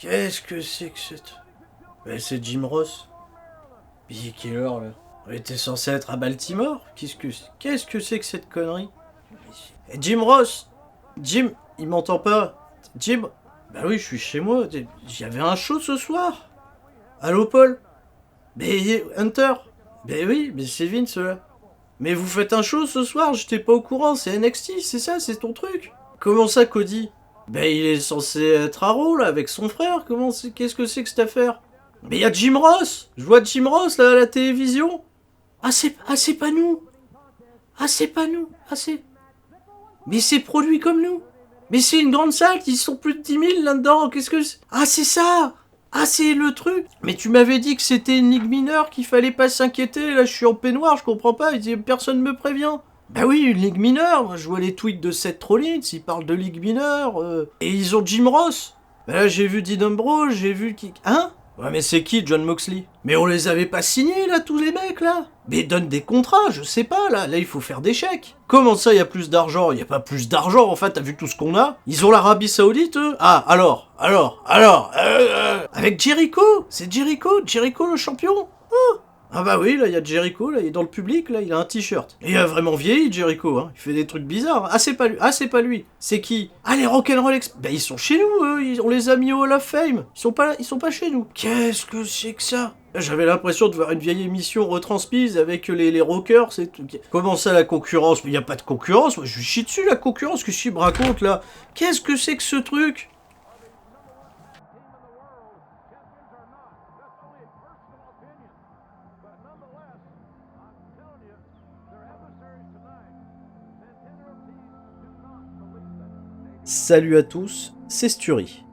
Qu'est-ce que c'est que cette... Mais c'est Jim Ross. Il est quelle heure, là? On était censé être à Baltimore. Qu'est-ce que c'est que cette connerie? Jim Ross! Jim, il m'entend pas. Jim... Bah oui, je suis chez moi. J'avais un show ce soir. Allô, Paul? Mais Hunter? Ben oui, mais c'est Vince, là. Mais vous faites un show ce soir? J'étais pas au courant, c'est NXT, c'est ça, c'est ton truc? Comment ça, Cody? Ben il est censé être à Raw, là, avec son frère. Qu'est-ce que c'est que cette affaire? Mais y a Jim Ross! Je vois Jim Ross, là, à la télévision. Ah, c'est pas nous. Ah, c'est pas nous. Ah, c'est... Mais c'est produit comme nous. Mais c'est une grande salle, ils sont plus de 10 000 là-dedans. Qu'est-ce que c'est? Ah, c'est ça! Ah, c'est le truc! Mais tu m'avais dit que c'était une ligue mineure, qu'il fallait pas s'inquiéter. Là, je suis en peignoir, je comprends pas. Personne me prévient. Bah oui, une ligue mineure. Moi, je vois les tweets de Seth Rollins, ils parlent de ligue mineure. Et ils ont Jim Ross. Bah là, j'ai vu Dean Ambrose, j'ai vu qui... Hein? Ouais, mais c'est qui, John Moxley? Mais on les avait pas signés, là, tous les mecs, là? Mais donne des contrats, je sais pas, là. Là, il faut faire des chèques. Comment ça, y a plus d'argent? Y a pas plus d'argent, en fait, t'as vu tout ce qu'on a? Ils ont l'Arabie Saoudite, eux? Ah, alors, avec Jericho? C'est Jericho le champion? Ah bah oui, là, il y a Jericho, là, il est dans le public, là, il a un t-shirt. Et il a vraiment vieilli, Jericho, hein. Il fait des trucs bizarres. Ah, c'est pas lui. Ah, c'est pas lui. C'est qui? Ah, les Rock'n'Roll Bah, ils sont chez nous, eux. On les a mis au Hall of Fame. Ils sont pas chez nous. Qu'est-ce que c'est que ça? J'avais l'impression de voir une vieille émission retransmise avec les rockers, c'est tout. Comment ça, la concurrence? Mais y a pas de concurrence. Moi, je lui chie dessus, la concurrence, que je me raconte, là. Qu'est-ce que c'est que ce truc? Salut à tous, c'est Sturi.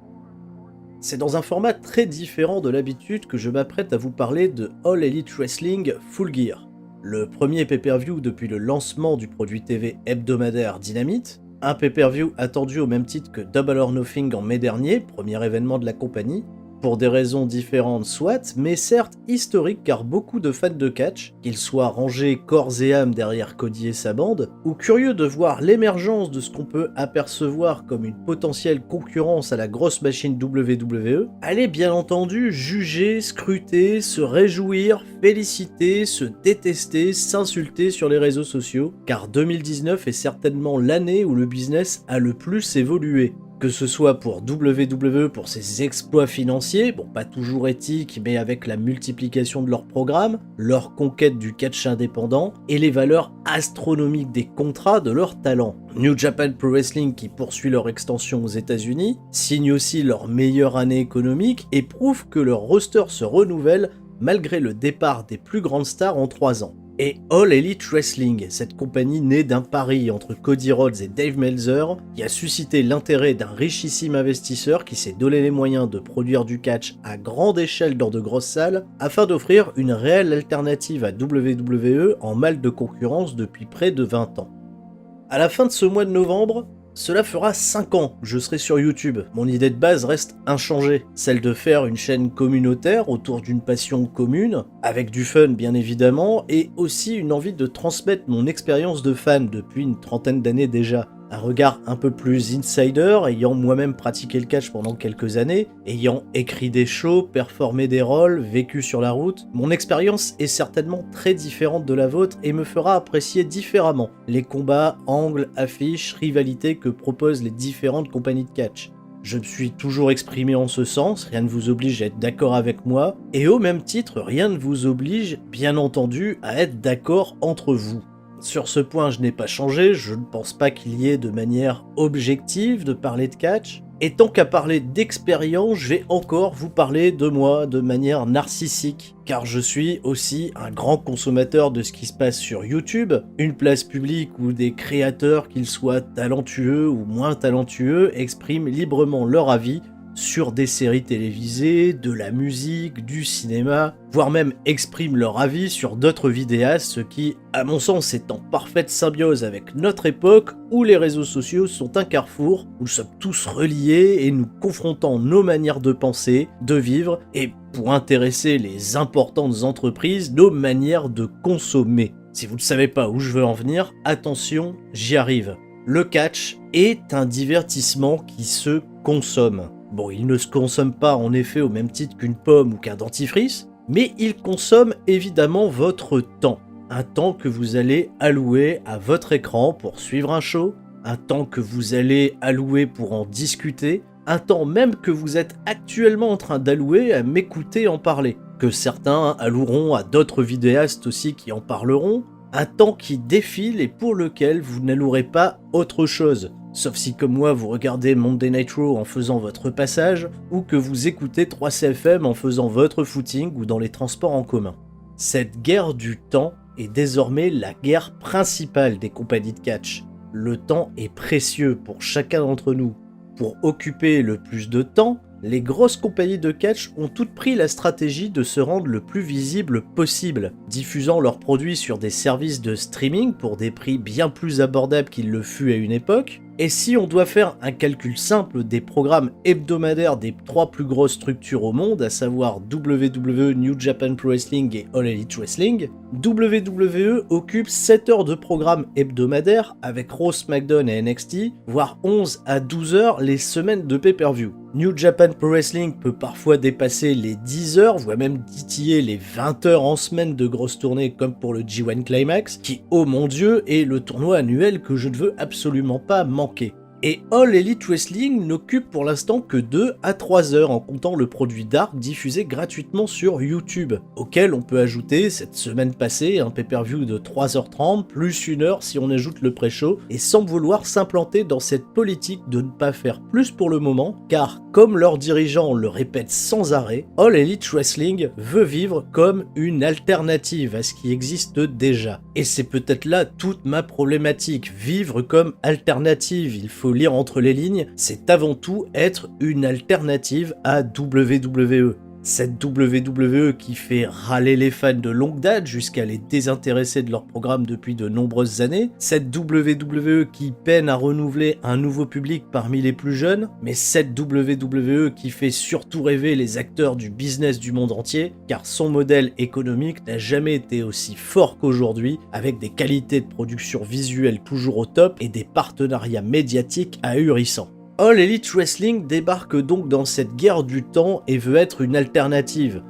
C'est dans un format très différent de l'habitude que je m'apprête à vous parler de All Elite Wrestling Full Gear, le premier pay-per-view depuis le lancement du produit TV hebdomadaire Dynamite, un pay-per-view attendu au même titre que Double or Nothing en mai dernier, premier événement de la compagnie, pour des raisons différentes soit, mais certes historiques car beaucoup de fans de catch, qu'ils soient rangés corps et âme derrière Cody et sa bande, ou curieux de voir l'émergence de ce qu'on peut apercevoir comme une potentielle concurrence à la grosse machine WWE, allaient bien entendu juger, scruter, se réjouir, féliciter, se détester, s'insulter sur les réseaux sociaux, car 2019 est certainement l'année où le business a le plus évolué. Que ce soit pour WWE pour ses exploits financiers, bon pas toujours éthiques mais avec la multiplication de leurs programmes, leur conquête du catch indépendant et les valeurs astronomiques des contrats de leurs talents. New Japan Pro Wrestling qui poursuit leur extension aux États-Unis, signe aussi leur meilleure année économique et prouve que leur roster se renouvelle malgré le départ des plus grandes stars en 3 ans. Et All Elite Wrestling, cette compagnie née d'un pari entre Cody Rhodes et Dave Meltzer, qui a suscité l'intérêt d'un richissime investisseur qui s'est donné les moyens de produire du catch à grande échelle dans de grosses salles, afin d'offrir une réelle alternative à WWE en mal de concurrence depuis près de 20 ans. À la fin de ce mois de novembre, cela fera 5 ans que je serai sur YouTube. Mon idée de base reste inchangée, celle de faire une chaîne communautaire autour d'une passion commune, avec du fun bien évidemment, et aussi une envie de transmettre mon expérience de fan depuis une trentaine d'années déjà. Un regard un peu plus insider, ayant moi-même pratiqué le catch pendant quelques années, ayant écrit des shows, performé des rôles, vécu sur la route, mon expérience est certainement très différente de la vôtre et me fera apprécier différemment les combats, angles, affiches, rivalités que proposent les différentes compagnies de catch. Je me suis toujours exprimé en ce sens, rien ne vous oblige à être d'accord avec moi, et au même titre, rien ne vous oblige, bien entendu, à être d'accord entre vous. Sur ce point, je n'ai pas changé, je ne pense pas qu'il y ait de manière objective de parler de catch. Et tant qu'à parler d'expérience, je vais encore vous parler de moi de manière narcissique, car je suis aussi un grand consommateur de ce qui se passe sur YouTube, une place publique où des créateurs, qu'ils soient talentueux ou moins talentueux, expriment librement leur avis sur des séries télévisées, de la musique, du cinéma, voire même expriment leur avis sur d'autres vidéastes, ce qui, à mon sens, est en parfaite symbiose avec notre époque où les réseaux sociaux sont un carrefour, où nous sommes tous reliés et nous confrontons nos manières de penser, de vivre, et pour intéresser les importantes entreprises, nos manières de consommer. Si vous ne savez pas où je veux en venir, attention, j'y arrive. Le catch est un divertissement qui se consomme. Bon, il ne se consomme pas en effet au même titre qu'une pomme ou qu'un dentifrice, mais il consomme évidemment votre temps. Un temps que vous allez allouer à votre écran pour suivre un show, un temps que vous allez allouer pour en discuter, un temps même que vous êtes actuellement en train d'allouer à m'écouter en parler, que certains alloueront à d'autres vidéastes aussi qui en parleront, un temps qui défile et pour lequel vous n'allouerez pas autre chose. Sauf si comme moi vous regardez Monday Night Raw en faisant votre passage, ou que vous écoutez 3CFM en faisant votre footing ou dans les transports en commun. Cette guerre du temps est désormais la guerre principale des compagnies de catch. Le temps est précieux pour chacun d'entre nous. Pour occuper le plus de temps, les grosses compagnies de catch ont toutes pris la stratégie de se rendre le plus visible possible, diffusant leurs produits sur des services de streaming pour des prix bien plus abordables qu'il le fut à une époque. Et si on doit faire un calcul simple des programmes hebdomadaires des 3 plus grosses structures au monde, à savoir WWE, New Japan Pro Wrestling et All Elite Wrestling, WWE occupe 7 heures de programme hebdomadaire avec Raw, SmackDown et NXT, voire 11 à 12 heures les semaines de pay-per-view. New Japan Pro Wrestling peut parfois dépasser les 10 heures, voire même titiller les 20 heures en semaine de grosses tournées comme pour le G1 Climax, qui, oh mon dieu, est le tournoi annuel que je ne veux absolument pas manquer. Et All Elite Wrestling n'occupe pour l'instant que 2 à 3 heures en comptant le produit Dark diffusé gratuitement sur YouTube, auquel on peut ajouter cette semaine passée un pay-per-view de 3h30 plus 1 heure si on ajoute le pré-show, et sans vouloir s'implanter dans cette politique de ne pas faire plus pour le moment, car comme leurs dirigeants le répètent sans arrêt, All Elite Wrestling veut vivre comme une alternative à ce qui existe déjà. Et c'est peut-être là toute ma problématique, vivre comme alternative, il faut lire entre les lignes, c'est avant tout être une alternative à WWE. Cette WWE qui fait râler les fans de longue date jusqu'à les désintéresser de leur programme depuis de nombreuses années, cette WWE qui peine à renouveler un nouveau public parmi les plus jeunes, mais cette WWE qui fait surtout rêver les acteurs du business du monde entier, car son modèle économique n'a jamais été aussi fort qu'aujourd'hui, avec des qualités de production visuelle toujours au top et des partenariats médiatiques ahurissants. All Elite Wrestling débarque donc dans cette guerre du temps et veut être une alternative.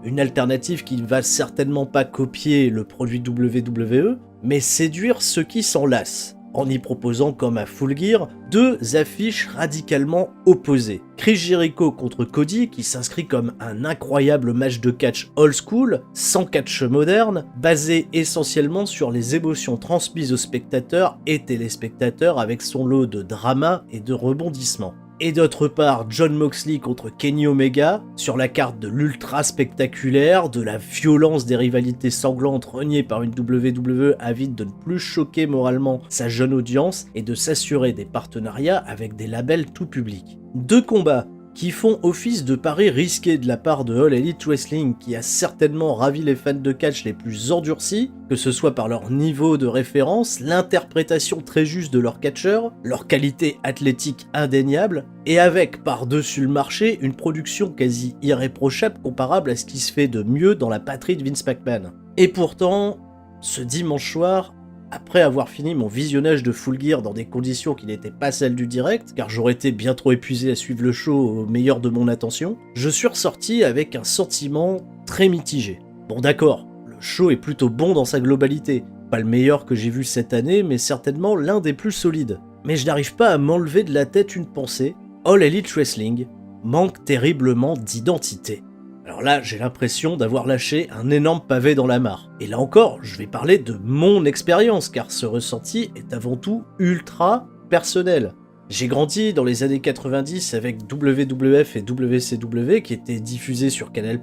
Une alternative qui ne va certainement pas copier le produit WWE, mais séduire ceux qui s'en lassent, en y proposant comme à Full Gear 2 affiches radicalement opposées. Chris Jericho contre Cody qui s'inscrit comme un incroyable match de catch old school, sans catch moderne, basé essentiellement sur les émotions transmises aux spectateurs et téléspectateurs avec son lot de drama et de rebondissements. Et d'autre part, Jon Moxley contre Kenny Omega, sur la carte de l'ultra spectaculaire, de la violence des rivalités sanglantes reniées par une WWE avide de ne plus choquer moralement sa jeune audience et de s'assurer des partenariats avec des labels tout public. 2 combats qui font office de paris risqués de la part de All Elite Wrestling qui a certainement ravi les fans de catch les plus endurcis, que ce soit par leur niveau de référence, l'interprétation très juste de leurs catcheurs, leur qualité athlétique indéniable, et avec par-dessus le marché une production quasi irréprochable comparable à ce qui se fait de mieux dans la patrie de Vince McMahon. Et pourtant, ce dimanche soir, après avoir fini mon visionnage de Full Gear dans des conditions qui n'étaient pas celles du direct, car j'aurais été bien trop épuisé à suivre le show au meilleur de mon attention, je suis ressorti avec un sentiment très mitigé. Bon d'accord, le show est plutôt bon dans sa globalité, pas le meilleur que j'ai vu cette année, mais certainement l'un des plus solides. Mais je n'arrive pas à m'enlever de la tête une pensée, All Elite Wrestling manque terriblement d'identité. Alors là, j'ai l'impression d'avoir lâché un énorme pavé dans la mare. Et là encore, je vais parler de mon expérience, car ce ressenti est avant tout ultra personnel. J'ai grandi dans les années 90 avec WWF et WCW qui étaient diffusés sur Canal+.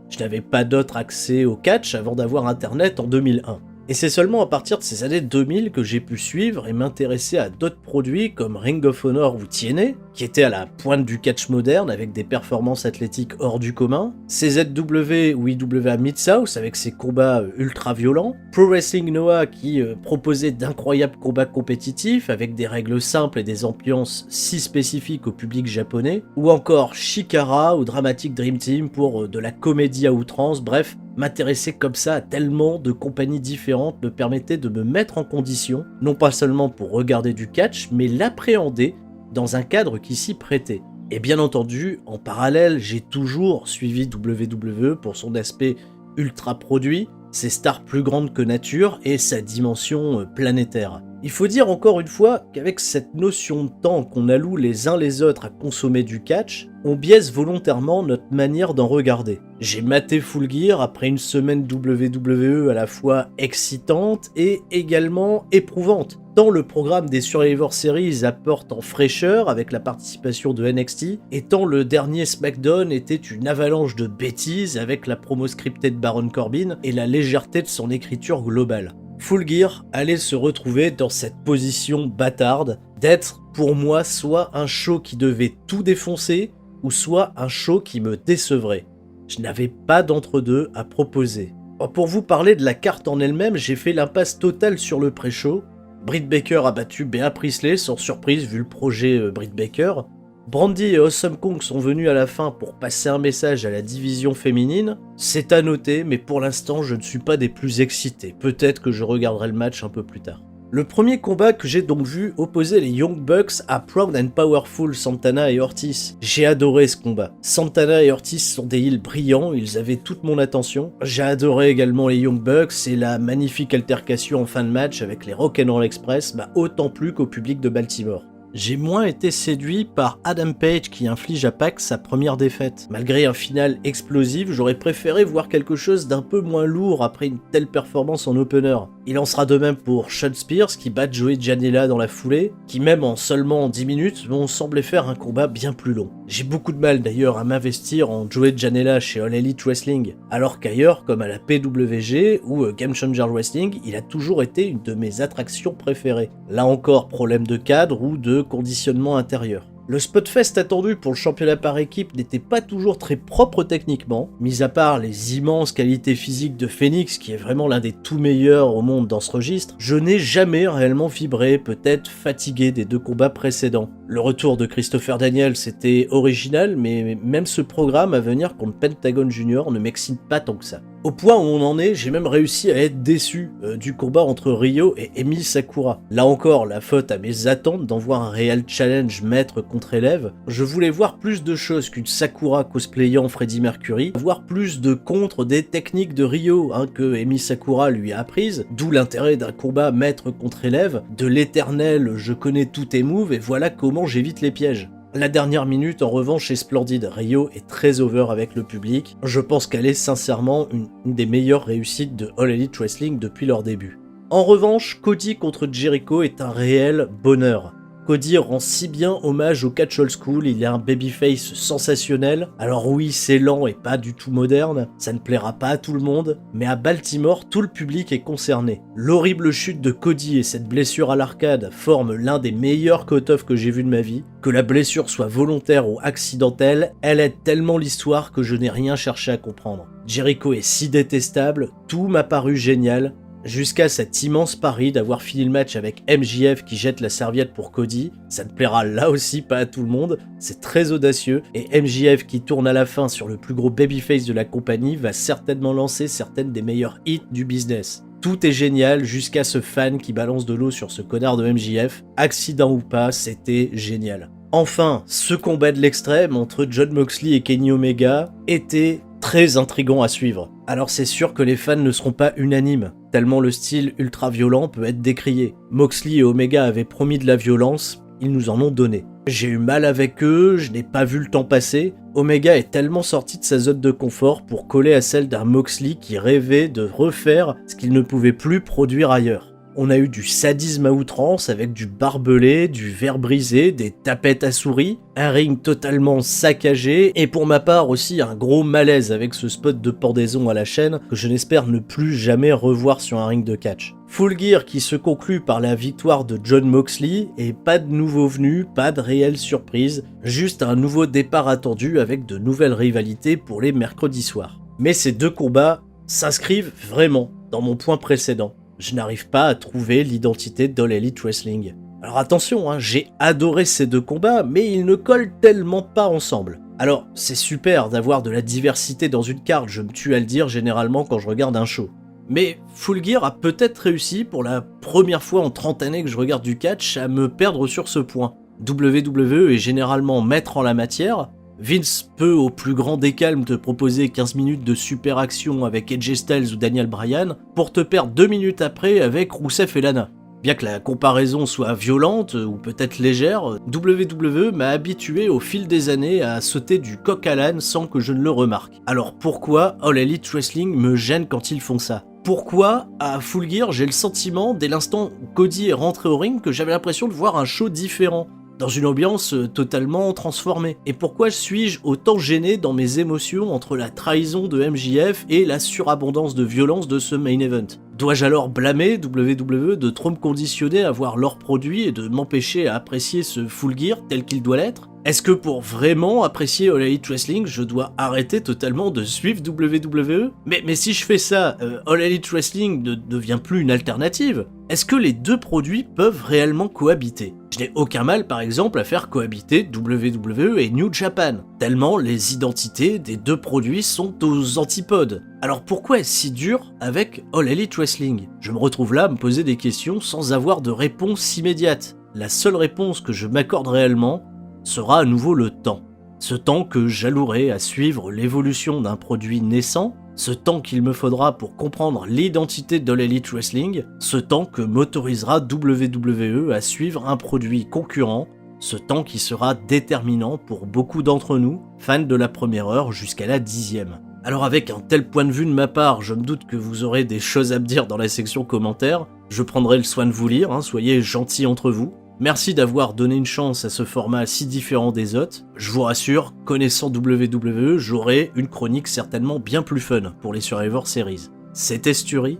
Je n'avais pas d'autre accès au catch avant d'avoir internet en 2001. Et c'est seulement à partir de ces années 2000 que j'ai pu suivre et m'intéresser à d'autres produits comme Ring of Honor ou TNA, qui étaient à la pointe du catch moderne avec des performances athlétiques hors du commun, CZW ou IWA Mid-South avec ses combats ultra violents, Pro Wrestling Noah qui proposait d'incroyables combats compétitifs avec des règles simples et des ambiances si spécifiques au public japonais, ou encore Chikara ou Dramatic Dream Team pour de la comédie à outrance, bref, m'intéresser comme ça à tellement de compagnies différentes me permettait de me mettre en condition, non pas seulement pour regarder du catch, mais l'appréhender dans un cadre qui s'y prêtait. Et bien entendu, en parallèle, j'ai toujours suivi WWE pour son aspect ultra produit, ses stars plus grandes que nature et sa dimension planétaire. Il faut dire encore une fois qu'avec cette notion de temps qu'on alloue les uns les autres à consommer du catch, on biaise volontairement notre manière d'en regarder. J'ai maté Full Gear après une semaine WWE à la fois excitante et également éprouvante, tant le programme des Survivor Series apporte en fraîcheur avec la participation de NXT, et tant le dernier SmackDown était une avalanche de bêtises avec la promo scriptée de Baron Corbin et la légèreté de son écriture globale. Full Gear allait se retrouver dans cette position bâtarde d'être pour moi soit un show qui devait tout défoncer ou soit un show qui me décevrait. Je n'avais pas d'entre-deux à proposer. Pour vous parler de la carte en elle-même, j'ai fait l'impasse totale sur le pré-show. Britt Baker a battu Bea Priestley sans surprise vu le projet Britt Baker. Brandy et Awesome Kong sont venus à la fin pour passer un message à la division féminine. C'est à noter, mais pour l'instant je ne suis pas des plus excités. Peut-être que je regarderai le match un peu plus tard. Le premier combat que j'ai donc vu opposait les Young Bucks à Proud and Powerful Santana et Ortiz. J'ai adoré ce combat. Santana et Ortiz sont des heels brillants, ils avaient toute mon attention. J'ai adoré également les Young Bucks et la magnifique altercation en fin de match avec les Rock'n'Roll Express m'a autant plu qu'au public de Baltimore. J'ai moins été séduit par Adam Page qui inflige à Pac sa première défaite. Malgré un final explosif, j'aurais préféré voir quelque chose d'un peu moins lourd après une telle performance en opener. Il en sera de même pour Shawn Spears qui bat Joey Janela dans la foulée, qui même en seulement 10 minutes m'ont semblé faire un combat bien plus long. J'ai beaucoup de mal d'ailleurs à m'investir en Joey Janela chez All Elite Wrestling, alors qu'ailleurs, comme à la PWG ou Game Changer Wrestling, il a toujours été une de mes attractions préférées. Là encore, problème de cadre ou de conditionnement intérieur. Le Spotfest attendu pour le championnat par équipe n'était pas toujours très propre techniquement, mis à part les immenses qualités physiques de Phoenix, qui est vraiment l'un des tout meilleurs au monde dans ce registre. Je n'ai jamais réellement vibré, peut-être fatigué des deux combats précédents. Le retour de Christopher Daniels était original, mais même ce programme à venir contre Pentagon Junior ne m'excite pas tant que ça. Au point où on en est, j'ai même réussi à être déçu du combat entre Ryo et Emi Sakura. Là encore, la faute à mes attentes d'en voir un réel challenge maître contre élève. Je voulais voir plus de choses qu'une Sakura cosplayant Freddie Mercury, voir plus de contre des techniques de Ryo que Emi Sakura lui a apprises, d'où l'intérêt d'un combat maître contre élève, de l'éternel je connais tous tes moves et voilà comment j'évite les pièges. La dernière minute, en revanche, est splendide. Ryo est très over avec le public. Je pense qu'elle est sincèrement une des meilleures réussites de All Elite Wrestling depuis leur début. En revanche, Cody contre Jericho est un réel bonheur. Cody rend si bien hommage au catch old school, il a un babyface sensationnel. Alors oui, c'est lent et pas du tout moderne, ça ne plaira pas à tout le monde, mais à Baltimore, tout le public est concerné. L'horrible chute de Cody et cette blessure à l'arcade forment l'un des meilleurs cut-off que j'ai vu de ma vie. Que la blessure soit volontaire ou accidentelle, elle aide tellement l'histoire que je n'ai rien cherché à comprendre. Jericho est si détestable, tout m'a paru génial. Jusqu'à cet immense pari d'avoir fini le match avec MJF qui jette la serviette pour Cody, ça ne plaira là aussi pas à tout le monde, c'est très audacieux, et MJF qui tourne à la fin sur le plus gros babyface de la compagnie va certainement lancer certaines des meilleures hits du business. Tout est génial jusqu'à ce fan qui balance de l'eau sur ce connard de MJF, accident ou pas, c'était génial. Enfin, ce combat de l'extrême entre Jon Moxley et Kenny Omega était très intriguant à suivre. Alors c'est sûr que les fans ne seront pas unanimes, tellement le style ultra violent peut être décrié. Moxley et Omega avaient promis de la violence, ils nous en ont donné. J'ai eu mal avec eux, je n'ai pas vu le temps passer. Omega est tellement sorti de sa zone de confort pour coller à celle d'un Moxley qui rêvait de refaire ce qu'il ne pouvait plus produire ailleurs. On a eu du sadisme à outrance avec du barbelé, du verre brisé, des tapettes à souris, un ring totalement saccagé et pour ma part aussi un gros malaise avec ce spot de pendaison à la chaîne que je n'espère ne plus jamais revoir sur un ring de catch. Full Gear qui se conclut par la victoire de Jon Moxley et pas de nouveaux venus, pas de réelle surprise, juste un nouveau départ attendu avec de nouvelles rivalités pour les mercredis soirs. Mais ces deux combats s'inscrivent vraiment dans mon point précédent. Je n'arrive pas à trouver l'identité d'All Elite Wrestling. Alors attention, j'ai adoré ces deux combats, mais ils ne collent tellement pas ensemble. Alors, c'est super d'avoir de la diversité dans une carte, je me tue à le dire généralement quand je regarde un show. Mais Full Gear a peut-être réussi, pour la première fois en 30 années que je regarde du catch, à me perdre sur ce point. WWE est généralement maître en la matière. Vince peut au plus grand des calmes te proposer 15 minutes de super action avec AJ Styles ou Daniel Bryan pour te perdre 2 minutes après avec Rousseff et Lana. Bien que la comparaison soit violente ou peut-être légère, WWE m'a habitué au fil des années à sauter du coq à l'âne sans que je ne le remarque. Alors pourquoi All Elite Wrestling me gêne quand ils font ça ? Pourquoi, à Full Gear, j'ai le sentiment, dès l'instant où Cody est rentré au ring, que j'avais l'impression de voir un show différent, dans une ambiance totalement transformée? Et pourquoi suis-je autant gêné dans mes émotions entre la trahison de MJF et la surabondance de violence de ce main event? Dois-je alors blâmer WWE de trop me conditionner à voir leurs produits et de m'empêcher à apprécier ce Full Gear tel qu'il doit l'être? Est-ce que pour vraiment apprécier All Elite Wrestling, je dois arrêter totalement de suivre WWE? Mais si je fais ça, All Elite Wrestling ne devient plus une alternative. Est-ce que les deux produits peuvent réellement cohabiter? Je n'ai aucun mal par exemple à faire cohabiter WWE et New Japan, tellement les identités des deux produits sont aux antipodes. Alors pourquoi est-ce si dur avec All Elite Wrestling? Je me retrouve là à me poser des questions sans avoir de réponse immédiate. La seule réponse que je m'accorde réellement sera à nouveau le temps. Ce temps que j'allouerai à suivre l'évolution d'un produit naissant, ce temps qu'il me faudra pour comprendre l'identité d'All Elite Wrestling, ce temps que m'autorisera WWE à suivre un produit concurrent, ce temps qui sera déterminant pour beaucoup d'entre nous, fans de la première heure jusqu'à la 10e. Alors avec un tel point de vue de ma part, je me doute que vous aurez des choses à me dire dans la section commentaires, je prendrai le soin de vous lire, soyez gentils entre vous. Merci d'avoir donné une chance à ce format si différent des autres. Je vous rassure, connaissant WWE, j'aurai une chronique certainement bien plus fun pour les Survivor Series. C'était Sturi,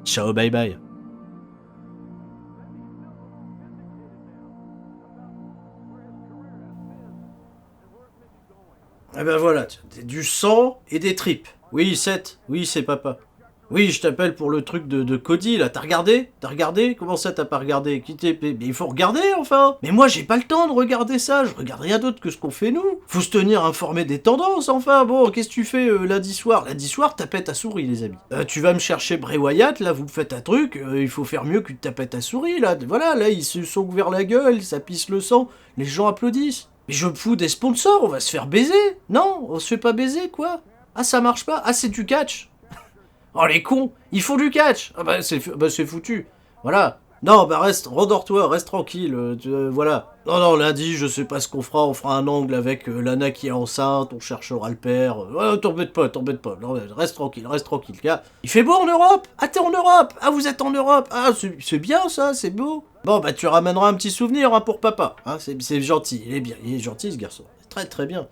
ciao bye bye. Eh ben voilà, du sang et des tripes. Oui, Seth, oui, c'est papa. Oui, je t'appelle pour le truc de Cody, là. T'as regardé? T'as regardé? Comment ça, t'as pas regardé? Mais il faut regarder, enfin! Mais moi, j'ai pas le temps de regarder ça. Je regarde rien d'autre que ce qu'on fait, nous. Faut se tenir informé des tendances, enfin. Bon, qu'est-ce que tu fais lundi soir? Lundi soir, tapette à souris, les amis. Tu vas me chercher Bray Wyatt, là, vous me faites un truc. Il faut faire mieux qu'une tapette à souris, là. Voilà, là, ils se sont ouverts la gueule, ça pisse le sang. Les gens applaudissent. Mais je me fous des sponsors, on va se faire baiser. Non, on se fait pas baiser, quoi. Ah, ça marche pas? Ah, c'est du catch. Oh les cons, ils font du catch. Ah bah c'est foutu. Voilà. Non, bah reste, rendors-toi, reste tranquille, voilà. Non, lundi, je sais pas ce qu'on fera, on fera un angle avec Lana qui est enceinte, on cherchera le père. T'embête pas. Non, reste tranquille, gars. Il fait beau en Europe? Ah, t'es en Europe? Ah, vous êtes en Europe? Ah, c'est bien ça, c'est beau. Bon, bah tu ramèneras un petit souvenir pour papa. C'est gentil, il est bien, il est gentil ce garçon. Très très bien.